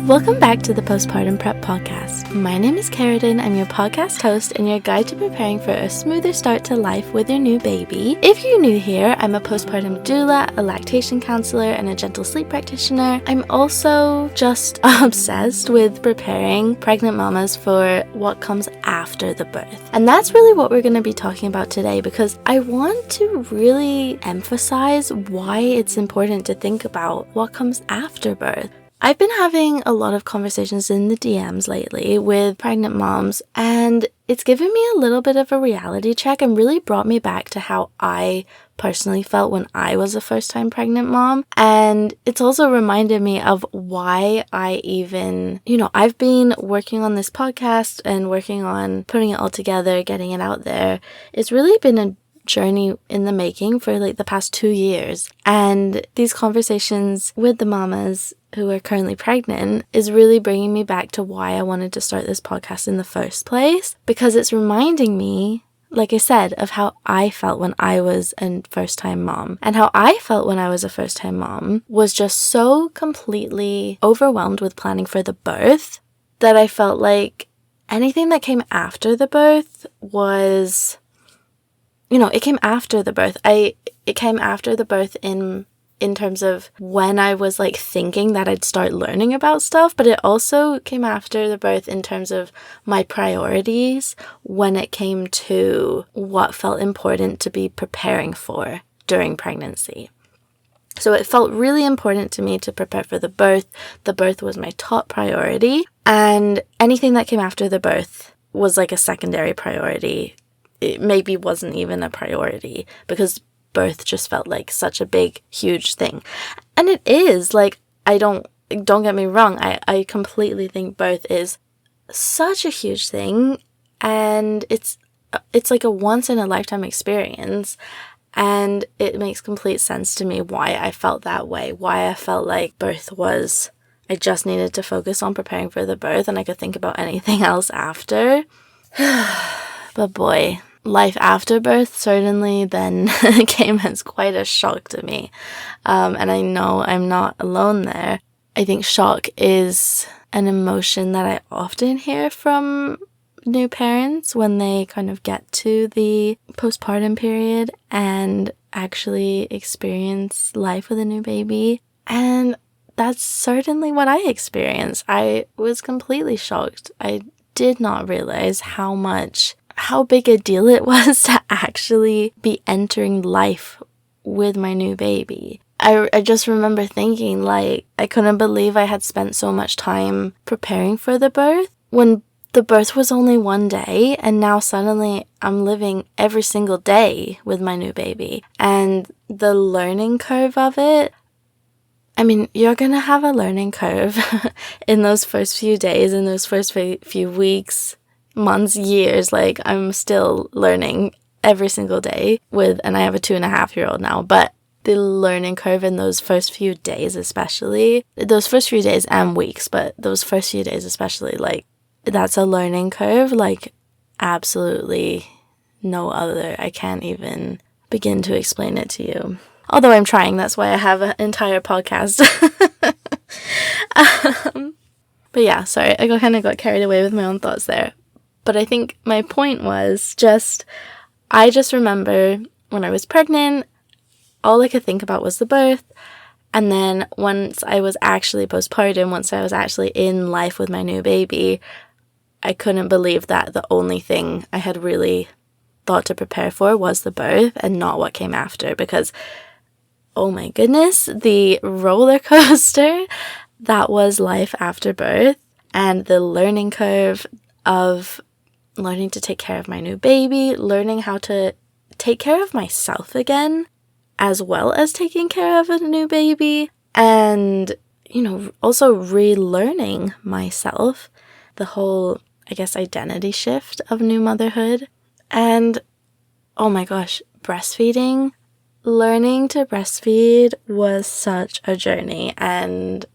Welcome back to the Postpartum Prep Podcast. My name is Ceridwen. I'm your podcast host and your guide to preparing for a smoother start to life with your new baby. If you're new here, I'm a postpartum doula, a lactation counselor, and a gentle sleep practitioner. I'm also just obsessed with preparing pregnant mamas for what comes after the birth. And that's really what we're going to be talking about today, because I want to really emphasize why it's important to think about what comes after birth. I've been having a lot of conversations in the DMs lately with pregnant moms, and it's given me a little bit of a reality check and really brought me back to how I personally felt when I was a first-time pregnant mom. And it's also reminded me of why I even, I've been working on this podcast and working on putting it all together, getting it out there. It's really been a journey in the making for the past 2 years. And these conversations with the mamas who are currently pregnant is really bringing me back to why I wanted to start this podcast in the first place, because it's reminding me, like I said, of how I felt when I was a first-time mom. And how I felt when I was a first-time mom was just so completely overwhelmed with planning for the birth that I felt like anything that came after the birth was, it came after the birth. It came after the birth in terms of when I was thinking that I'd start learning about stuff, but it also came after the birth in terms of my priorities when it came to what felt important to be preparing for during pregnancy. So it felt really important to me to prepare for the birth. The birth was my top priority, and anything that came after the birth was a secondary priority. It maybe wasn't even a priority because birth just felt like such a big, huge thing. And it is, don't get me wrong, I completely think birth is such a huge thing, and it's like a once in a lifetime experience. And it makes complete sense to me why I felt that way, why I felt like birth was, I just needed to focus on preparing for the birth and I could think about anything else after. But boy, life after birth certainly then came as quite a shock to me. And I know I'm not alone there. I think shock is an emotion that I often hear from new parents when they kind of get to the postpartum period and actually experience life with a new baby. And that's certainly what I experienced. I was completely shocked. I did not realize how big a deal it was to actually be entering life with my new baby. I just remember thinking I couldn't believe I had spent so much time preparing for the birth when the birth was only one day, and now suddenly I'm living every single day with my new baby. And the learning curve of it, you're gonna have a learning curve in those first few days, in those first few weeks, months, years. I'm still learning every single day and I have a 2.5-year-old now, but the learning curve in those first few days, especially those first few days and weeks, but those first few days especially, that's a learning curve absolutely no other. I can't even begin to explain it to you, although I'm trying. That's why I have an entire podcast. But yeah, sorry, I kind of got carried away with my own thoughts there. But I think my point was I just remember when I was pregnant, all I could think about was the birth. And then once I was actually postpartum, once I was actually in life with my new baby, I couldn't believe that the only thing I had really thought to prepare for was the birth and not what came after. Because, oh my goodness, the roller coaster that was life after birth and the learning curve of learning to take care of my new baby, learning how to take care of myself again, as well as taking care of a new baby, and, also relearning myself, the whole, identity shift of new motherhood. And, oh my gosh, breastfeeding. Learning to breastfeed was such a journey, and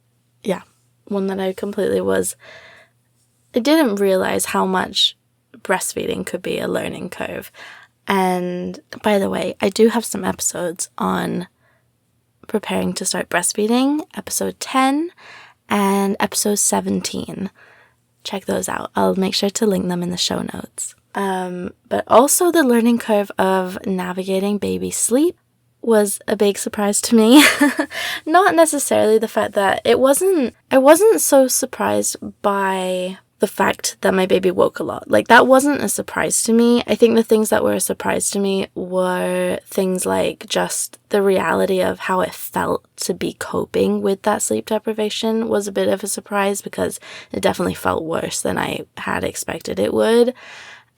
yeah, one that I didn't realize how much breastfeeding could be a learning curve. And by the way, I do have some episodes on preparing to start breastfeeding, episode 10 and episode 17. Check those out. I'll make sure to link them in the show notes. But also the learning curve of navigating baby sleep was a big surprise to me. Not necessarily the fact that I wasn't so surprised by the fact that my baby woke a lot. Like, that wasn't a surprise to me. I think the things that were a surprise to me were things like just the reality of how it felt to be coping with that sleep deprivation was a bit of a surprise, because it definitely felt worse than I had expected it would.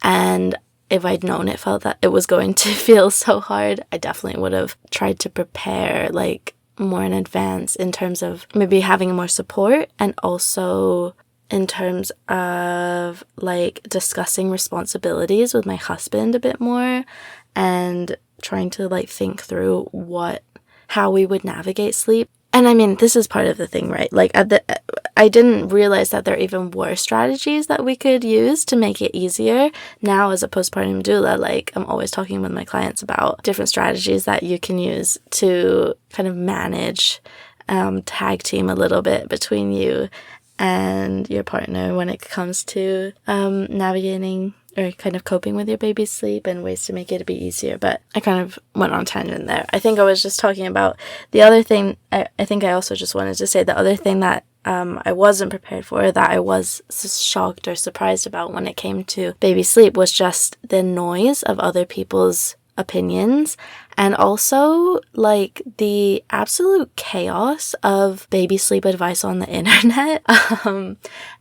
And if I'd known it was going to feel so hard, I definitely would have tried to prepare like more in advance in terms of maybe having more support, and also in terms of like discussing responsibilities with my husband a bit more, and trying to like think through how we would navigate sleep. And I mean, this is part of the thing, right? Like, I didn't realize that there even were strategies that we could use to make it easier. Now, as a postpartum doula, like, I'm always talking with my clients about different strategies that you can use to kind of manage, tag team a little bit between you and your partner when it comes to navigating or kind of coping with your baby's sleep, and ways to make it a bit easier. But I kind of went on tangent there. I think I was just talking about the other thing. I think I also just wanted to say the other thing that I wasn't prepared for, that I was shocked or surprised about when it came to baby sleep, was just the noise of other people's opinions, and also like the absolute chaos of baby sleep advice on the internet.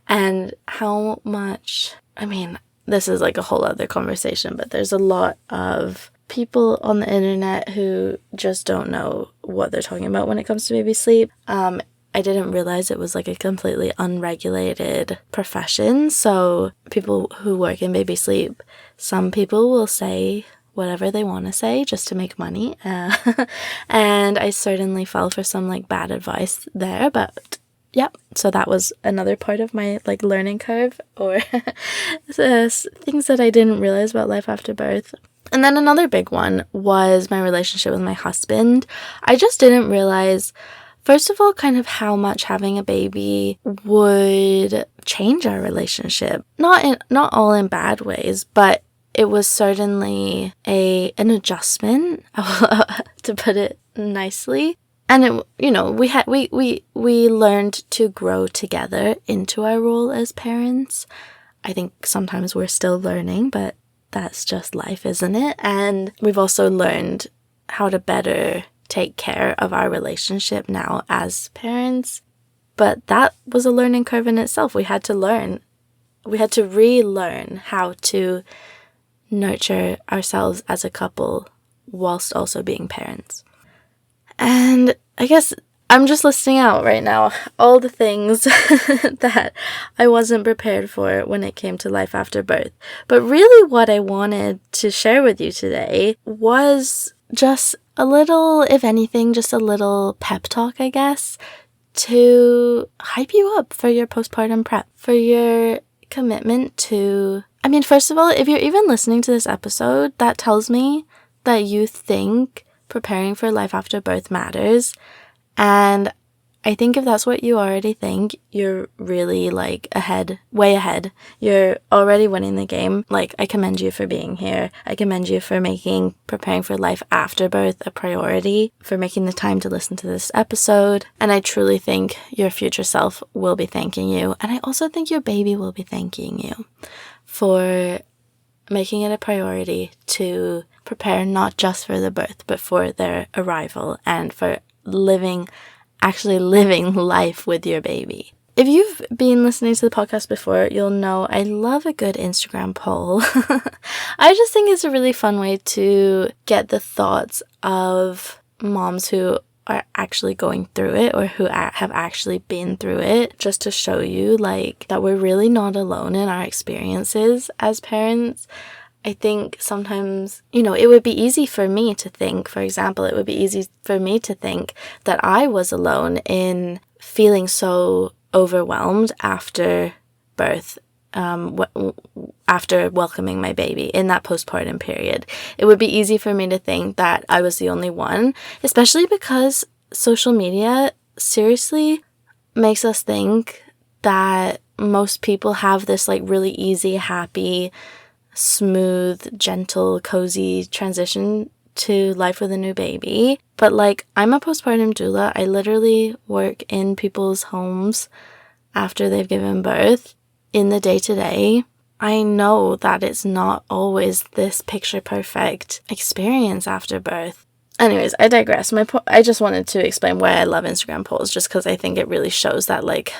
And how much, I mean, this is like a whole other conversation, but there's a lot of people on the internet who just don't know what they're talking about when it comes to baby sleep. I didn't realize it was like a completely unregulated profession. So people who work in baby sleep, some people will say whatever they want to say just to make money. And I certainly fell for some like bad advice there, but yep. So that was another part of my like learning curve, or things that I didn't realize about life after birth. And then another big one was my relationship with my husband. I just didn't realize, first of all, kind of how much having a baby would change our relationship. Not all in bad ways, but it was certainly an adjustment, to put it nicely. And it, you know, we learned to grow together into our role as parents. I think sometimes we're still learning, but that's just life, isn't it? And we've also learned how to better take care of our relationship now as parents. But that was a learning curve in itself. We had to relearn how to nurture ourselves as a couple whilst also being parents. And I guess I'm just listing out right now all the things that I wasn't prepared for when it came to life after birth. But really what I wanted to share with you today was just a little, if anything, just a little pep talk, I guess, to hype you up for your postpartum prep, for your commitment to, I mean, first of all, if you're even listening to this episode, that tells me that you think preparing for life after birth matters. And I think if that's what you already think, you're really like way ahead. You're already winning the game. Like, I commend you for being here. I commend you for making preparing for life after birth a priority, for making the time to listen to this episode. And I truly think your future self will be thanking you. And I also think your baby will be thanking you for making it a priority to prepare not just for the birth, but for their arrival, and for actually living life with your baby. If you've been listening to the podcast before, you'll know I love a good Instagram poll. I just think it's a really fun way to get the thoughts of moms who are actually going through it, or who have actually been through it, just to show you like that we're really not alone in our experiences as parents. I think sometimes, it would be easy for me to think, for example, that I was alone in feeling so overwhelmed after birth, after welcoming my baby in that postpartum period. It would be easy for me to think that I was the only one, especially because social media, seriously, makes us think that most people have this like really easy, happy, smooth, gentle, cozy transition to life with a new baby. But like, I'm a postpartum doula. I literally work in people's homes after they've given birth in the day-to-day. I know that it's not always this picture perfect experience after birth. Anyways, I digress. I just wanted to explain why I love Instagram polls, just because I think it really shows that like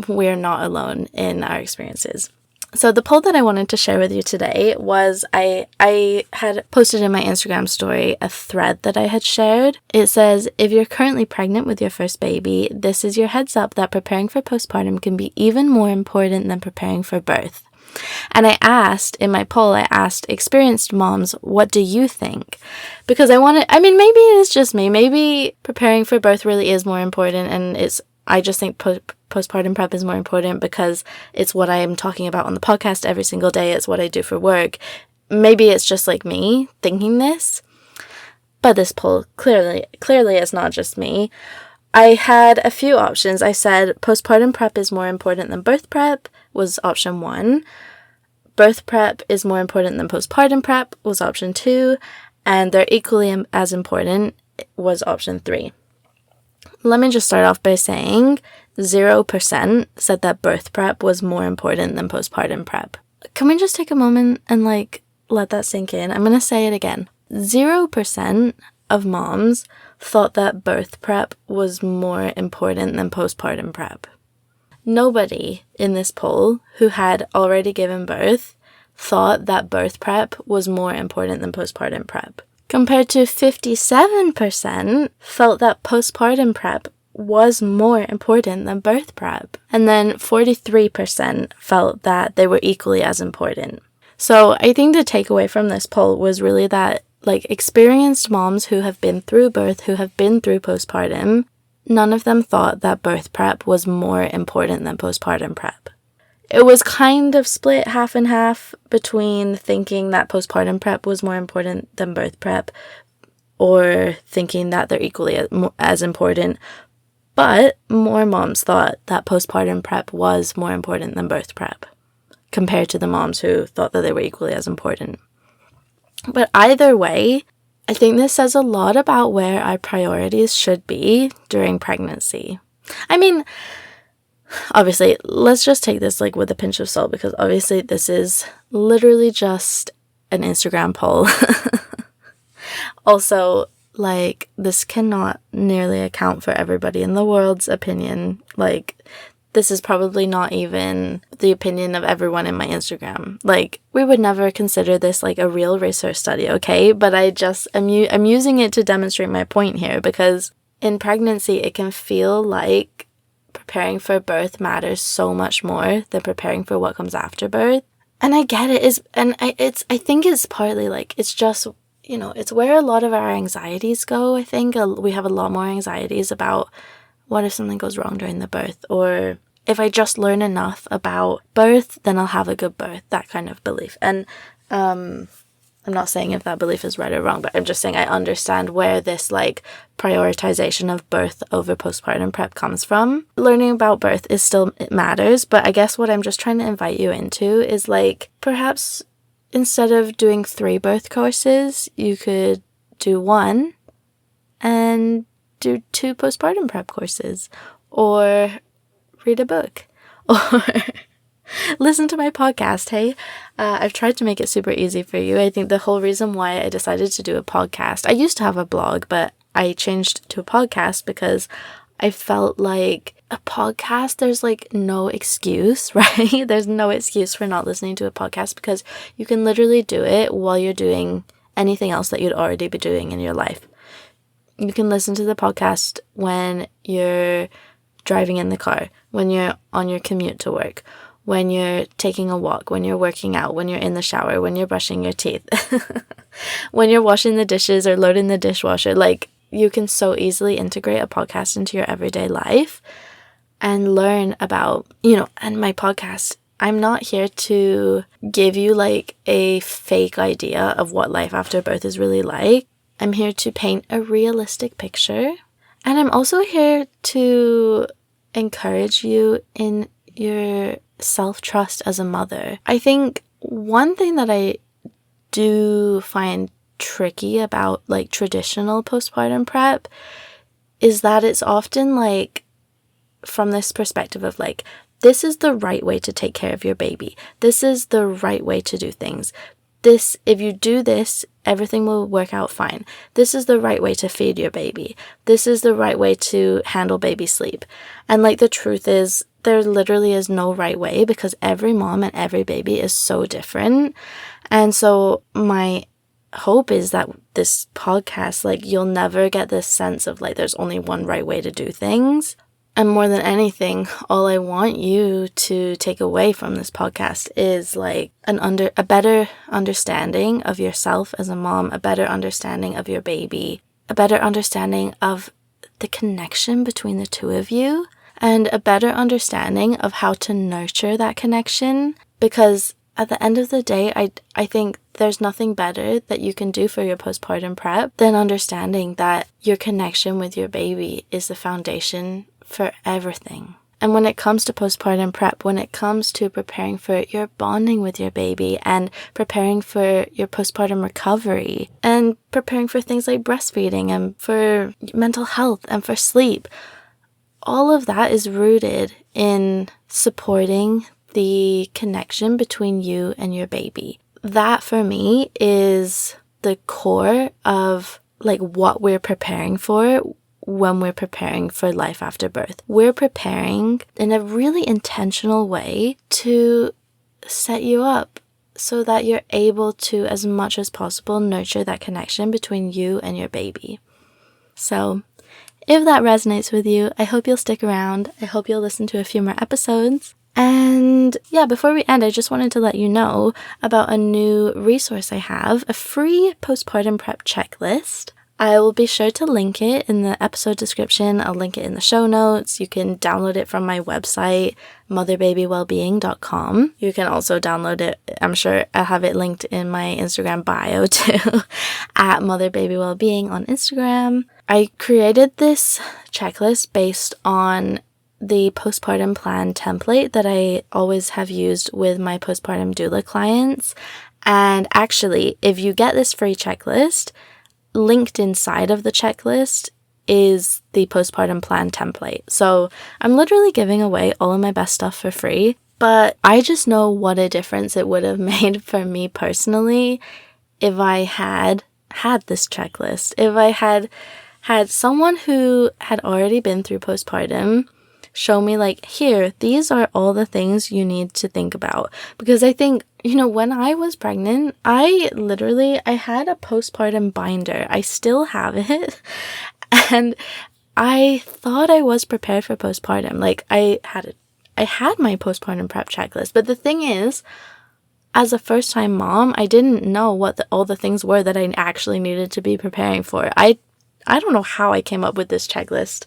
we're not alone in our experiences. So the poll that I wanted to share with you today was I had posted in my Instagram story a thread that I had shared. It says, if you're currently pregnant with your first baby, this is your heads up that preparing for postpartum can be even more important than preparing for birth. And in my poll, I asked experienced moms, what do you think? Because maybe it's just me. Maybe preparing for birth really is more important, and I just think postpartum prep is more important because it's what I am talking about on the podcast every single day. It's what I do for work. Maybe it's just like me thinking this, but this poll clearly is not just me. I had a few options. I said postpartum prep is more important than birth prep was option 1. Birth prep is more important than postpartum prep was option 2. And they're equally as important was option 3. Let me just start off by saying 0% said that birth prep was more important than postpartum prep. Can we just take a moment and like let that sink in? I'm going to say it again. 0% of moms thought that birth prep was more important than postpartum prep. Nobody in this poll who had already given birth thought that birth prep was more important than postpartum prep. Compared to 57% felt that postpartum prep was more important than birth prep. And then 43% felt that they were equally as important. So I think the takeaway from this poll was really that like experienced moms who have been through birth, who have been through postpartum, none of them thought that birth prep was more important than postpartum prep. It was kind of split half and half between thinking that postpartum prep was more important than birth prep or thinking that they're equally as important. But more moms thought that postpartum prep was more important than birth prep compared to the moms who thought that they were equally as important. But either way, I think this says a lot about where our priorities should be during pregnancy. I mean, obviously, let's just take this like with a pinch of salt because obviously this is literally just an Instagram poll. Also, like, this cannot nearly account for everybody in the world's opinion. Like, this is probably not even the opinion of everyone in my Instagram. Like, we would never consider this like a real research study, okay? But I'm using it to demonstrate my point here because in pregnancy, it can feel like preparing for birth matters so much more than preparing for what comes after birth. And I get it. I think it's partly like, it's just, you know, it's where a lot of our anxieties go. I think we have a lot more anxieties about what if something goes wrong during the birth, or if I just learn enough about birth, then I'll have a good birth, that kind of belief. And I'm not saying if that belief is right or wrong, but I'm just saying I understand where this like prioritization of birth over postpartum prep comes from. Learning about birth it matters, but I guess what I'm just trying to invite you into is like, perhaps instead of doing 3 birth courses, you could do 1 and do 2 postpartum prep courses, or read a book, or listen to my podcast. Hey, I've tried to make it super easy for you. I think the whole reason why I decided to do a podcast, I used to have a blog, but I changed to a podcast because I felt like a podcast, there's like no excuse, right? There's no excuse for not listening to a podcast because you can literally do it while you're doing anything else that you'd already be doing in your life. You can listen to the podcast when you're driving in the car, when you're on your commute to work, when you're taking a walk, when you're working out, when you're in the shower, when you're brushing your teeth, when you're washing the dishes or loading the dishwasher. Like, you can so easily integrate a podcast into your everyday life and learn about, you know, and my podcast, I'm not here to give you like a fake idea of what life after birth is really like. I'm here to paint a realistic picture. And I'm also here to encourage you in your self-trust as a mother. I think one thing that I do find tricky about like traditional postpartum prep is that it's often like from this perspective of like, this is the right way to take care of your baby. This is the right way to do things. This, if you do this, everything will work out fine. This is the right way to feed your baby. This is the right way to handle baby sleep. And like the truth is, there literally is no right way because every mom and every baby is so different. And so my hope is that this podcast, like you'll never get this sense of like there's only one right way to do things. And more than anything, all I want you to take away from this podcast is like a better understanding of yourself as a mom, a better understanding of your baby, a better understanding of the connection between the two of you, and a better understanding of how to nurture that connection. Because at the end of the day, I think there's nothing better that you can do for your postpartum prep than understanding that your connection with your baby is the foundation for everything. And when it comes to postpartum prep, when it comes to preparing for your bonding with your baby and preparing for your postpartum recovery and preparing for things like breastfeeding and for mental health and for sleep, all of that is rooted in supporting the connection between you and your baby. That for me is the core of like what we're preparing for when we're preparing for life after birth. We're preparing in a really intentional way to set you up so that you're able to, as much as possible, nurture that connection between you and your baby. So if that resonates with you, I hope you'll stick around. I hope you'll listen to a few more episodes. And yeah, before we end, I just wanted to let you know about a new resource I have, a free postpartum prep checklist. I will be sure to link it in the episode description. I'll link it in the show notes. You can download it from my website, motherbabywellbeing.com. You can also download it. I'm sure I have it linked in my Instagram bio too, at motherbabywellbeing on Instagram. I created this checklist based on the postpartum plan template that I always have used with my postpartum doula clients. And actually, if you get this free checklist, linked inside of the checklist is the postpartum plan template. So I'm literally giving away all of my best stuff for free, but I just know what a difference it would have made for me personally if I had this checklist. If I had someone who had already been through postpartum show me like, here, these are all the things you need to think about. Because I think, when I was pregnant, I had a postpartum binder. I still have it. And I thought I was prepared for postpartum. Like I had my postpartum prep checklist. But the thing is, as a first-time mom, I didn't know what all the things were that I actually needed to be preparing for. I don't know how I came up with this checklist.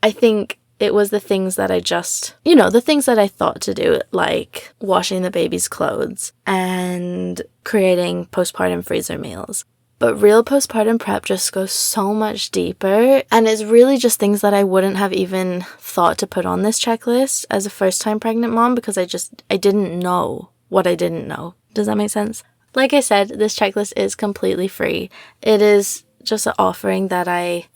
I think it was the things that I just, the things that I thought to do, like washing the baby's clothes and creating postpartum freezer meals. But real postpartum prep just goes so much deeper, and it's really just things that I wouldn't have even thought to put on this checklist as a first-time pregnant mom because I didn't know what I didn't know. Does that make sense? Like I said, this checklist is completely free. It is just an offering that I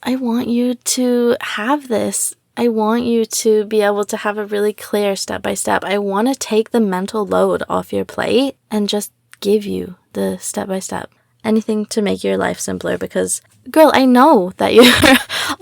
want you to have this. I want you to be able to have a really clear step-by-step. I want to take the mental load off your plate and just give you the step-by-step. Anything to make your life simpler because, girl, I know that you're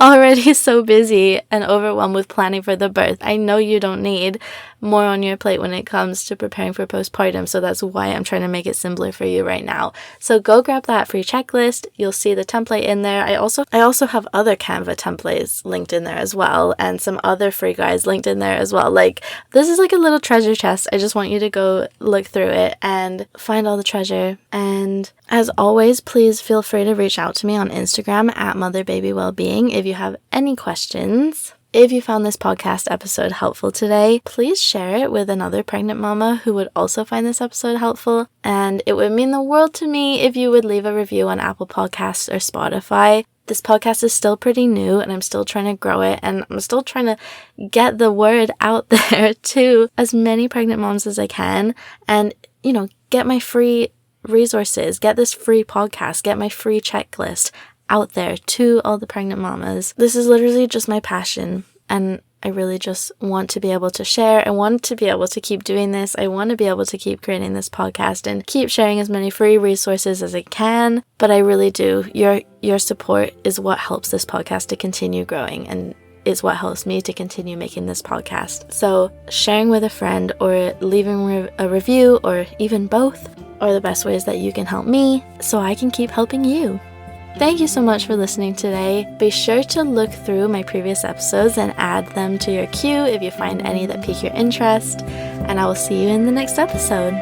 already so busy and overwhelmed with planning for the birth. I know you don't need more on your plate when it comes to preparing for postpartum, so that's why I'm trying to make it simpler for you right now. So go grab that free checklist. You'll see the template in there. I also have other Canva templates linked in there as well, and some other free guides linked in there as well. Like, this is like a little treasure chest. I just want you to go look through it and find all the treasure. And as always, please feel free to reach out to me on Instagram at motherbabywellbeing if you have any questions. If you found this podcast episode helpful today, please share it with another pregnant mama who would also find this episode helpful. And it would mean the world to me if you would leave a review on Apple Podcasts or Spotify. This podcast is still pretty new and I'm still trying to grow it, and I'm still trying to get the word out there to as many pregnant moms as I can, and, get my free resources, get this free podcast, get my free checklist out there to all the pregnant mamas. This is literally just my passion, and I really just want to be able to share. I want to be able to keep doing this. I want to be able to keep creating this podcast and keep sharing as many free resources as I can. But I really do. Your support is what helps this podcast to continue growing, and is what helps me to continue making this podcast. So sharing with a friend or leaving a review or even both are the best ways that you can help me so I can keep helping you. Thank you so much for listening today. Be sure to look through my previous episodes and add them to your queue if you find any that pique your interest. And I will see you in the next episode.